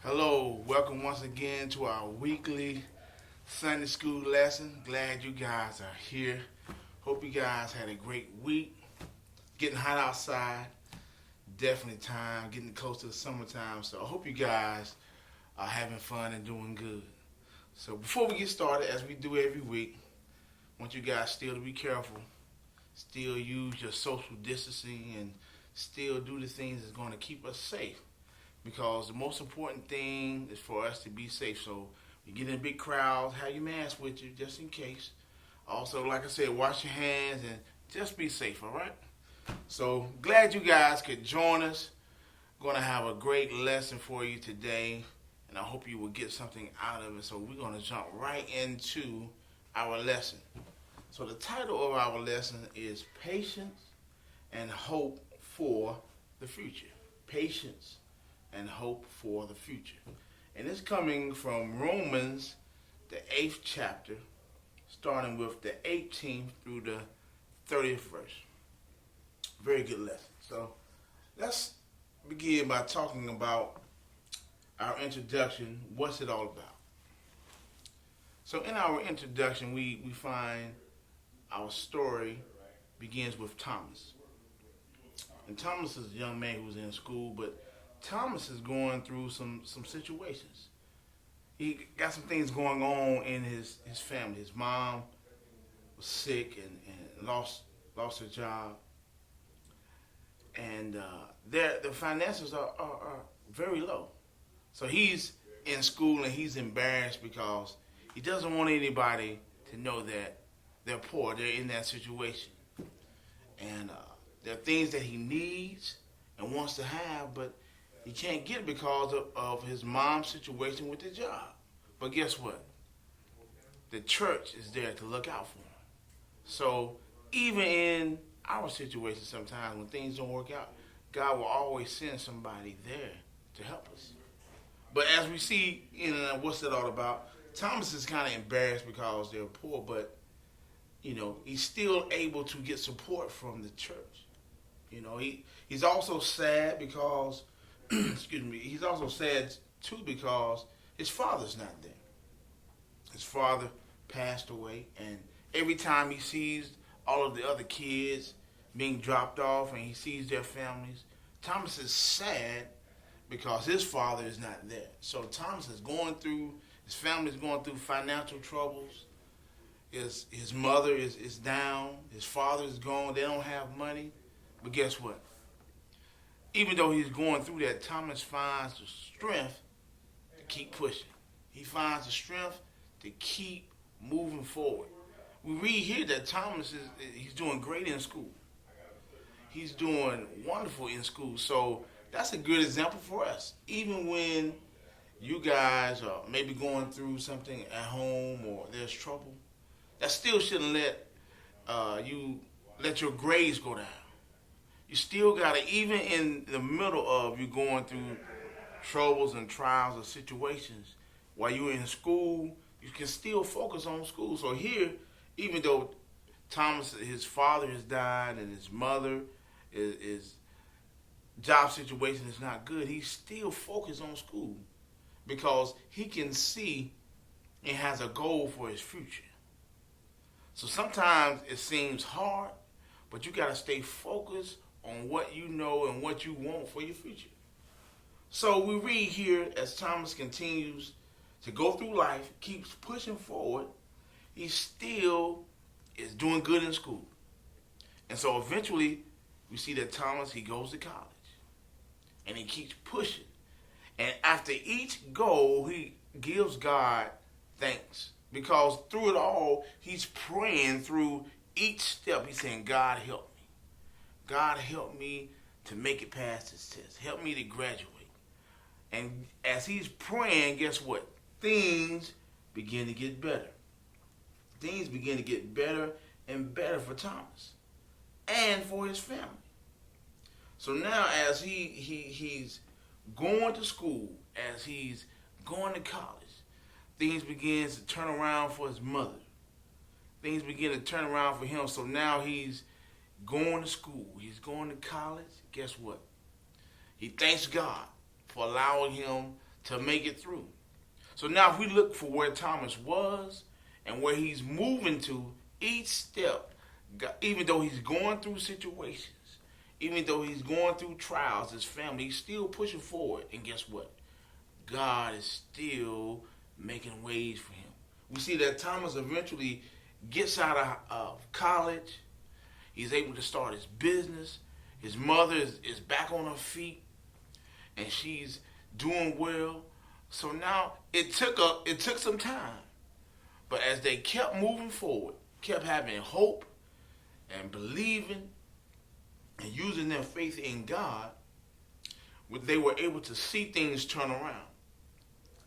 Hello, welcome once again to our weekly Sunday school lesson. Glad you guys are here. Hope you guys had a great week. Getting hot outside, definitely time, getting close to the summertime. So I hope you guys are having fun and doing good. So before we get started, as we do every week, I want you guys still to be careful, still use your social distancing, and still do the things that's going to keep us safe. Because the most important thing is for us to be safe. So you get in big crowds, have your mask with you just in case. Also, like I said, wash your hands and just be safe, all right? So glad you guys could join us. Going to have a great lesson for you today, and I hope you will get something out of it. So we're going to jump right into our lesson. So the title of our lesson is Patience and Hope for the Future. Patience and hope for the future. And it's coming from Romans, the 8th chapter, starting with the 18th through the 30th verse. Very good lesson. So let's begin by talking about our introduction. What's it all about? So in our introduction, we find our story begins with Thomas. And Thomas is a young man who was in school, but Thomas is going through some situations. He got some things going on in his family. His mom was sick and lost her job. And the finances are very low. So he's in school and he's embarrassed because he doesn't want anybody to know that they're poor. They're in that situation. And there are things that he needs and wants to have, but he can't get it because of his mom's situation with the job. But guess what? The church is there to look out for him. So even in our situation sometimes when things don't work out, God will always send somebody there to help us. But as we see in What's It All About, Thomas is kind of embarrassed because they're poor, but he's still able to get support from the church. He's also sad because excuse me, he's also sad too because his father's not there. His father passed away, and every time he sees all of the other kids being dropped off and he sees their families, Thomas is sad because his father is not there. So Thomas is his family is going through financial troubles. His mother is down. His father is gone. They don't have money. But guess what? Even though he's going through that, Thomas finds the strength to keep pushing. He finds the strength to keep moving forward. We read here that Thomas he's doing great in school. He's doing wonderful in school. So that's a good example for us. Even when you guys are maybe going through something at home or there's trouble, that still shouldn't you let your grades go down. You still got to, even in the middle of you going through troubles and trials or situations, while you're in school, you can still focus on school. So here, even though Thomas, his father has died and his mother, his job situation is not good, he's still focused on school because he can see and has a goal for his future. So sometimes it seems hard, but you got to stay focused on what you know and what you want for your future. So we read here as Thomas continues to go through life, keeps pushing forward, he still is doing good in school. And so eventually we see that Thomas, he goes to college and he keeps pushing. And after each goal, he gives God thanks because through it all, he's praying through each step. He's saying, God, help me. God, help me to make it past this test. Help me to graduate. And as he's praying, guess what? Things begin to get better. Things begin to get better and better for Thomas and for his family. So now as he's going to school, as he's going to college, things begin to turn around for his mother. Things begin to turn around for him. So now he's going to school. He's going to college. Guess what? He thanks God for allowing him to make it through. So now if we look for where Thomas was and where he's moving to, each step, even though he's going through situations, even though he's going through trials, his family, he's still pushing forward. And guess what? God is still making ways for him. We see that Thomas eventually gets out of college. He's able to start his business. His mother is back on her feet, and she's doing well. So now it took some time, but as they kept moving forward, kept having hope and believing and using their faith in God, they were able to see things turn around.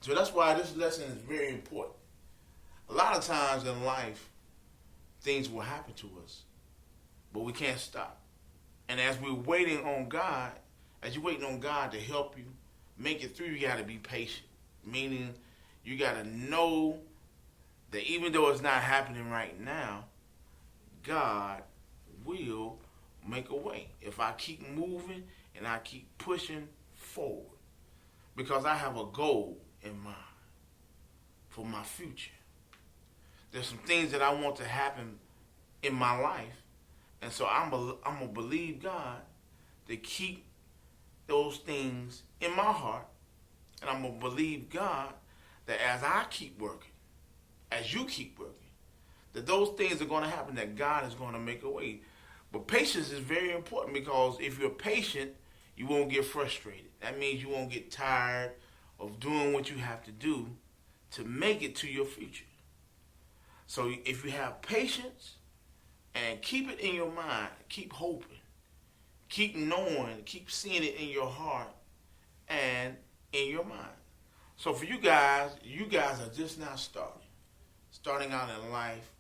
So that's why this lesson is very important. A lot of times in life, things will happen to us, but we can't stop. And as we're waiting on God, as you're waiting on God to help you make it through, you got to be patient. Meaning, you got to know that even though it's not happening right now, God will make a way if I keep moving and I keep pushing forward, because I have a goal in mind for my future. There's some things that I want to happen in my life, and so I'm gonna believe God to keep those things in my heart, and I'm gonna believe God that as I keep working, as you keep working, that those things are going to happen, that God is going to make a way. But patience is very important, because if you're patient, you won't get frustrated. That means you won't get tired of doing what you have to do to make it to your future. So if you have patience and keep it in your mind, keep hoping, keep knowing, keep seeing it in your heart and in your mind. So for you guys are just now starting out in life.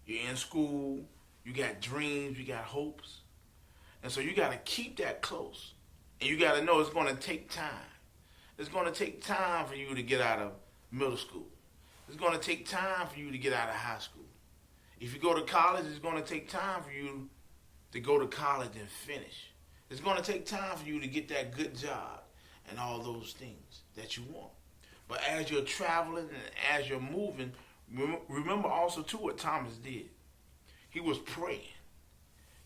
You're in school, you got dreams, you got hopes. And so you got to keep that close. And you got to know it's going to take time. It's going to take time for you to get out of middle school. It's going to take time for you to get out of high school. If you go to college, it's going to take time for you to go to college and finish. It's going to take time for you to get that good job and all those things that you want. But as you're traveling and as you're moving, remember also too what Thomas did. He was praying.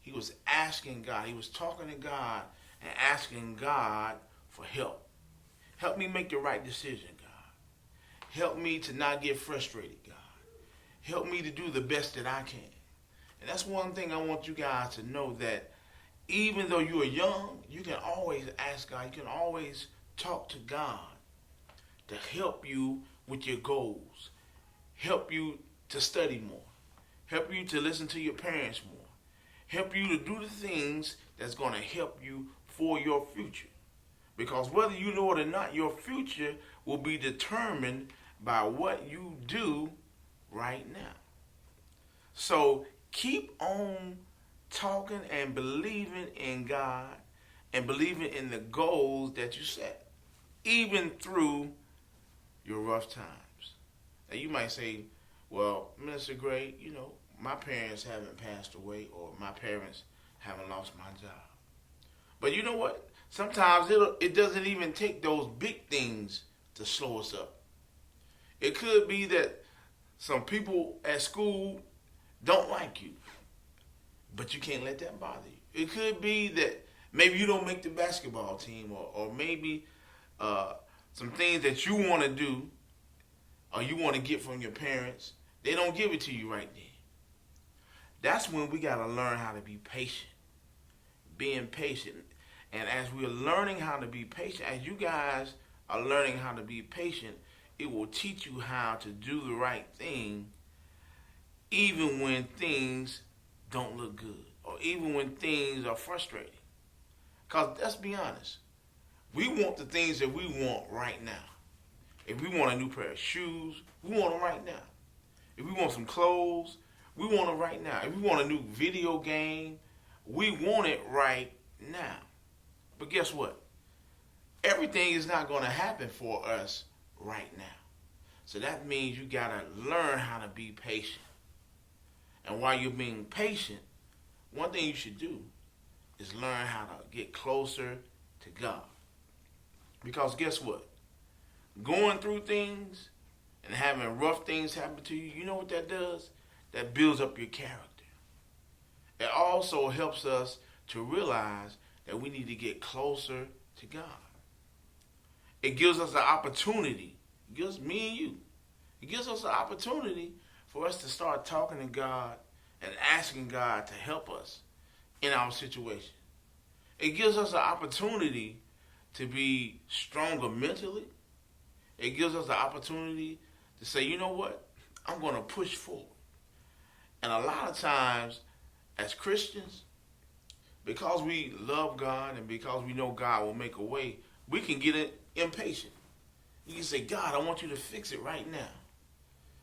He was asking God. He was talking to God and asking God for help. Help me make the right decision, God. Help me to not get frustrated, God. Help me to do the best that I can. And that's one thing I want you guys to know, that even though you are young, you can always ask God. You can always talk to God to help you with your goals. Help you to study more. Help you to listen to your parents more. Help you to do the things that's going to help you for your future. Because whether you know it or not, your future will be determined by what you do right now. So keep on talking and believing in God and believing in the goals that you set, even through your rough times. And you might say, well, Minister Gray, my parents haven't passed away, or my parents haven't lost my job. But you know what? Sometimes it doesn't even take those big things to slow us up. It could be that some people at school don't like you, but you can't let that bother you. It could be that maybe you don't make the basketball team, or maybe some things that you want to do or you want to get from your parents, they don't give it to you right then. That's when we got to learn how to be patient. Being patient. And as we're learning how to be patient, as you guys are learning how to be patient, it will teach you how to do the right thing even when things don't look good, or even when things are frustrating. Because let's be honest, we want the things that we want right now. If we want a new pair of shoes, we want them right now. If we want some clothes, we want them right now. If we want a new video game, we want it right now. But guess what? Everything is not going to happen for us right now. So that means you got to learn how to be patient. And while you're being patient, one thing you should do is learn how to get closer to God. Because guess what? going through things and having rough things happen to you, you know what that does? That builds up your character. It also helps us to realize that we need to get closer to God. It gives us an opportunity. It gives me and you. It gives us an opportunity for us to start talking to God and asking God to help us in our situation. It gives us an opportunity to be stronger mentally. It gives us the opportunity to say, you know what? I'm going to push forward. And a lot of times, as Christians, because we love God and because we know God will make a way, we can get impatient. You can say, God, I want you to fix it right now.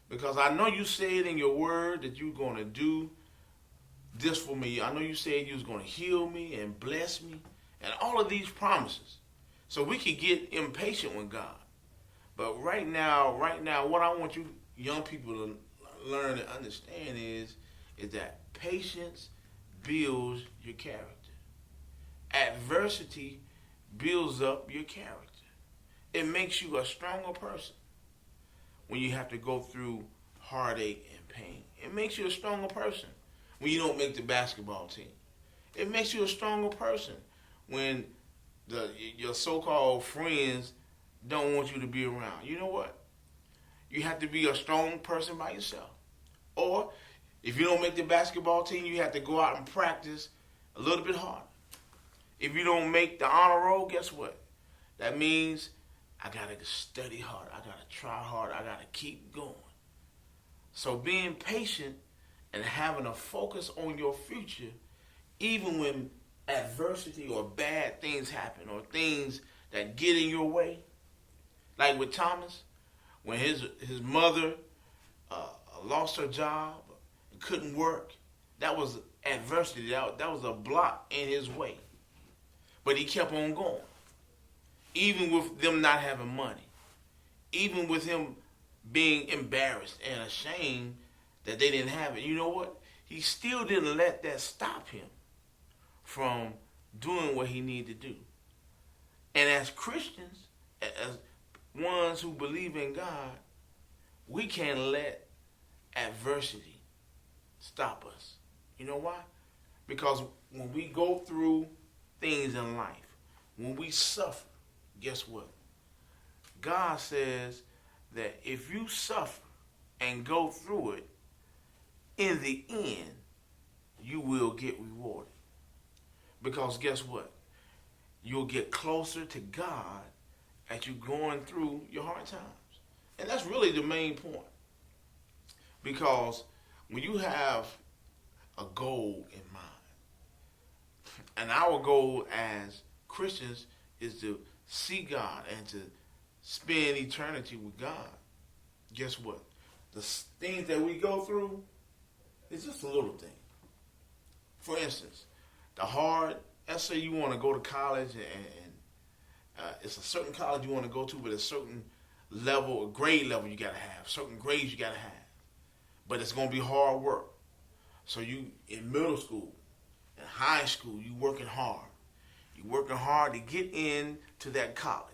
Because I know you said in your word that you're going to do this for me. I know you said you was going to heal me and bless me and all of these promises. So we can get impatient with God. But right now, what I want you young people to learn and understand is that patience builds your character. Adversity builds up your character. It makes you a stronger person when you have to go through heartache and pain. It makes you a stronger person when you don't make the basketball team. It makes you a stronger person when your so-called friends don't want you to be around. You know what? You have to be a strong person by yourself. Or if you don't make the basketball team, you have to go out and practice a little bit harder. If you don't make the honor roll, guess what? That means I got to study hard. I got to try hard. I got to keep going. So being patient and having a focus on your future, even when adversity or bad things happen or things that get in your way, like with Thomas, when his mother lost her job and couldn't work, that was adversity. That was a block in his way. But he kept on going. Even with them not having money. Even with him being embarrassed and ashamed that they didn't have it. You know what? He still didn't let that stop him from doing what he needed to do. And as Christians, as ones who believe in God, we can't let adversity stop us. You know why? Because when we go through things in life, when we suffer, guess what? God says that if you suffer and go through it, in the end, you will get rewarded. Because guess what? You'll get closer to God as you're going through your hard times. And that's really the main point. Because when you have a goal in mind, and our goal as Christians is to see God and to spend eternity with God, guess what? The things that we go through is just a little thing. For instance, let's say you want to go to college and it's a certain college you want to go to, but a certain level, a grade level you got to have, certain grades you got to have. But it's going to be hard work. So you, in middle school, in high school, you working hard. You're working hard to get into that college.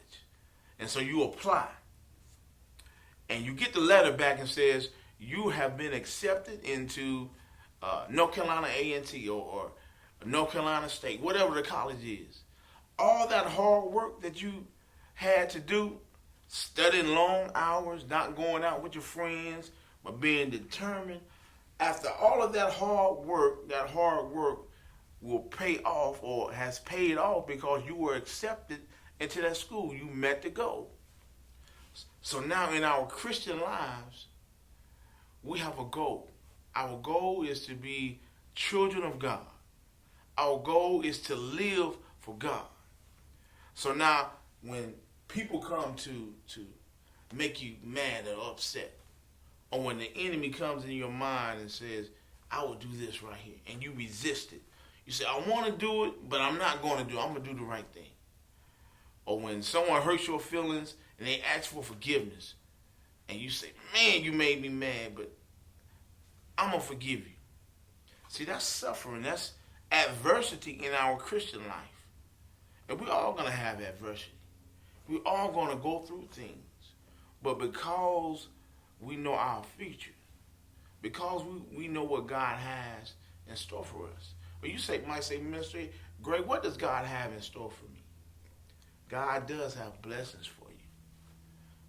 And so you apply. And you get the letter back and says, you have been accepted into North Carolina A&T or North Carolina State, whatever the college is. All that hard work that you had to do, studying long hours, not going out with your friends, but being determined, after all of that hard work will pay off or has paid off because you were accepted into that school. You met the goal. So now in our Christian lives, we have a goal. Our goal is to be children of God. Our goal is to live for God. So now when people come to make you mad or upset, or when the enemy comes in your mind and says, I will do this right here, and you resist it. You say, I want to do it, but I'm not going to do it. I'm going to do the right thing. Or when someone hurts your feelings and they ask for forgiveness, and you say, man, you made me mad, but I'm going to forgive you. See, that's suffering. That's adversity in our Christian life. And we're all going to have adversity. We're all going to go through things. But because we know our future, because we know what God has in store for us. But you might say, Ministry, Greg, what does God have in store for me? God does have blessings for you.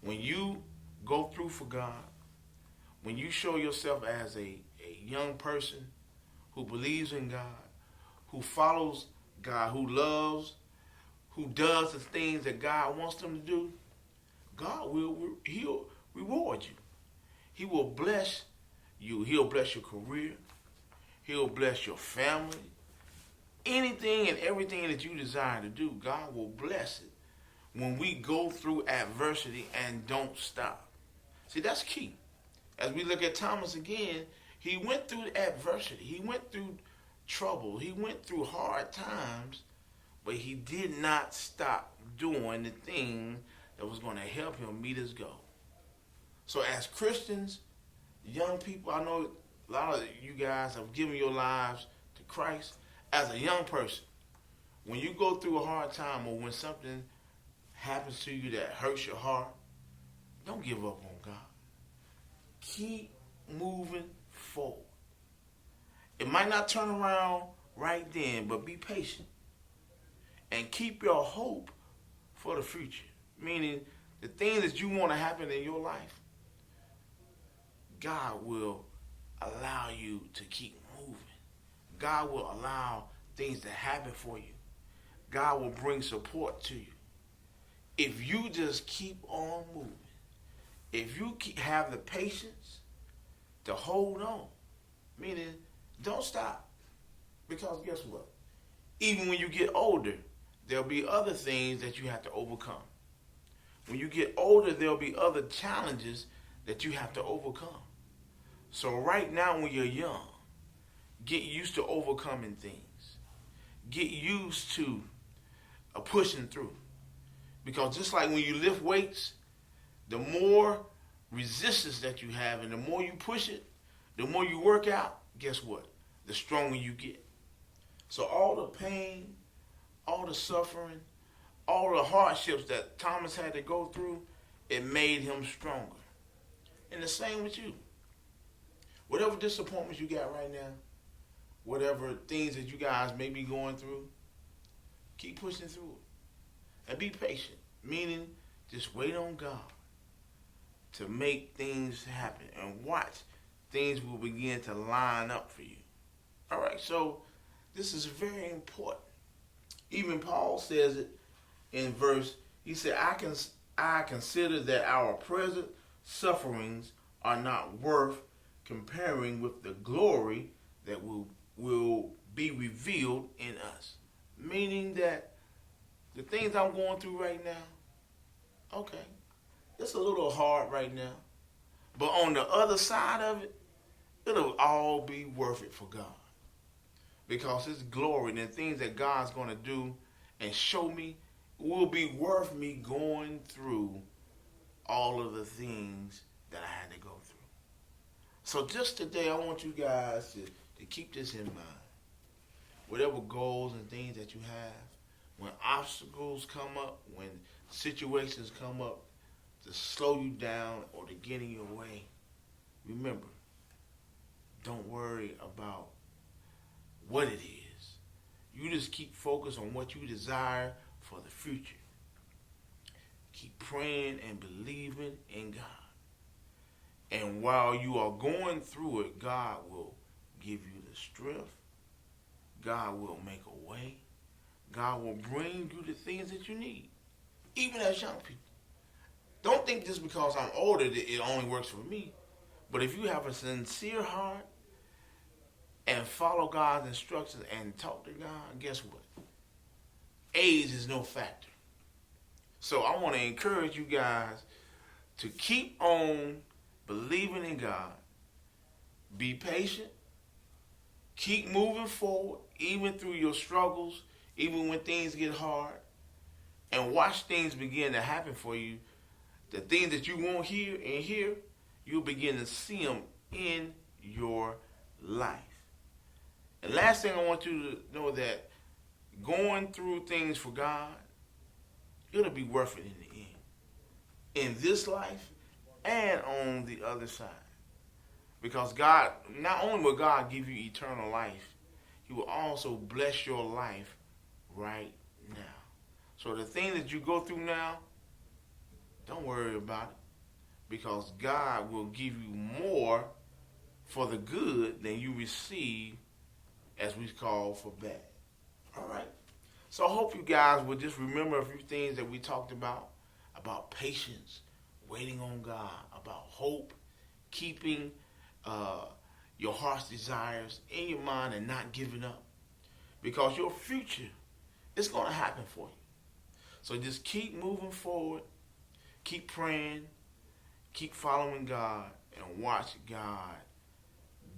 When you go through for God, when you show yourself as a young person who believes in God, who follows God, who loves, who does the things that God wants them to do, He'll reward you. He will bless you. He'll bless your career. He'll bless your family. Anything and everything that you desire to do, God will bless it when we go through adversity and don't stop. See, that's key. As we look at Thomas again, he went through adversity. He went through trouble. He went through hard times, but he did not stop doing the thing that was going to help him meet his goal. So as Christians, young people, I know a lot of you guys have given your lives to Christ. As a young person, when you go through a hard time or when something happens to you that hurts your heart, don't give up on God. Keep moving forward. It might not turn around right then, but be patient. And keep your hope for the future. Meaning, the things that you want to happen in your life, God will allow you to keep moving. God will allow things to happen for you. God will bring support to you. If you just keep on moving, if you have the patience to hold on, meaning don't stop. Because guess what? Even when you get older, there'll be other things that you have to overcome. When you get older, there'll be other challenges that you have to overcome. So right now when you're young, get used to overcoming things. Get used to pushing through. Because just like when you lift weights, the more resistance that you have and the more you push it, the more you work out, guess what? The stronger you get. So all the pain, all the suffering, all the hardships that Thomas had to go through, it made him stronger. And the same with you. Whatever disappointments you got right now, whatever things that you guys may be going through, keep pushing through it. And be patient, meaning just wait on God to make things happen and watch things will begin to line up for you. All right, so this is very important. Even Paul says it in verse, he said, I consider that our present sufferings are not worth comparing with the glory that will be revealed in us. Meaning that the things I'm going through right now, okay, it's a little hard right now. But on the other side of it, it'll all be worth it for God. Because it's glory and the things that God's going to do and show me will be worth me going through all of the things that I had to go through. So just today, I want you guys to keep this in mind. Whatever goals and things that you have, when obstacles come up, when situations come up to slow you down or to get in your way, remember, don't worry about what it is. You just keep focused on what you desire for the future. Keep praying and believing in God. And while you are going through it, God will give you the strength. God will make a way. God will bring you the things that you need, even as young people. Don't think just because I'm older that it only works for me. But if you have a sincere heart and follow God's instructions and talk to God, guess what? Age is no factor. So I want to encourage you guys to keep on believing in God. Be patient. Keep moving forward, even through your struggles, even when things get hard. And watch things begin to happen for you. The things that you won't hear, you'll begin to see them in your life. And last thing I want you to know that going through things for God, it'll be worth it in the end. In this life and on the other side. Because God, not only will God give you eternal life, He will also bless your life right now. So the thing that you go through now, don't worry about it. Because God will give you more for the good than you receive, as we call, for bad. All right? So I hope you guys will just remember a few things that we talked about patience, waiting on God, about hope, keeping your heart's desires in your mind and not giving up. Because your future is going to happen for you. So just keep moving forward, keep praying, keep following God, and watch God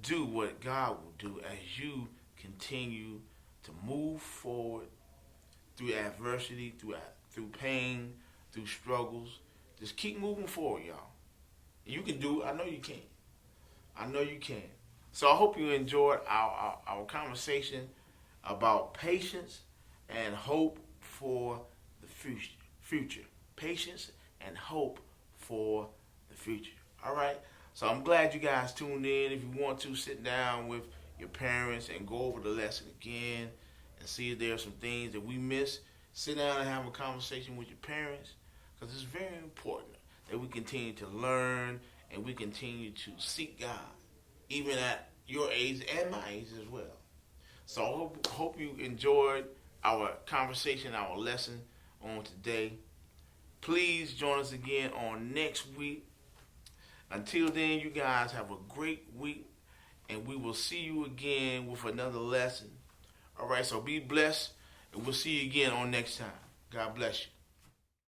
do what God will do as you continue to move forward through adversity, through pain, through struggles. Just keep moving forward, y'all. You can do it. I know you can. I know you can. So I hope you enjoyed our conversation about patience and hope for the future. Patience and hope for the future. All right? So I'm glad you guys tuned in. If you want to, sit down with your parents and go over the lesson again and see if there are some things that we missed. Sit down and have a conversation with your parents, because it's very important that we continue to learn and we continue to seek God, even at your age and my age as well. So I hope you enjoyed our conversation, our lesson on today. Please join us again on next week. Until then, you guys have a great week, and we will see you again with another lesson. All right, so be blessed, and we'll see you again on next time. God bless you.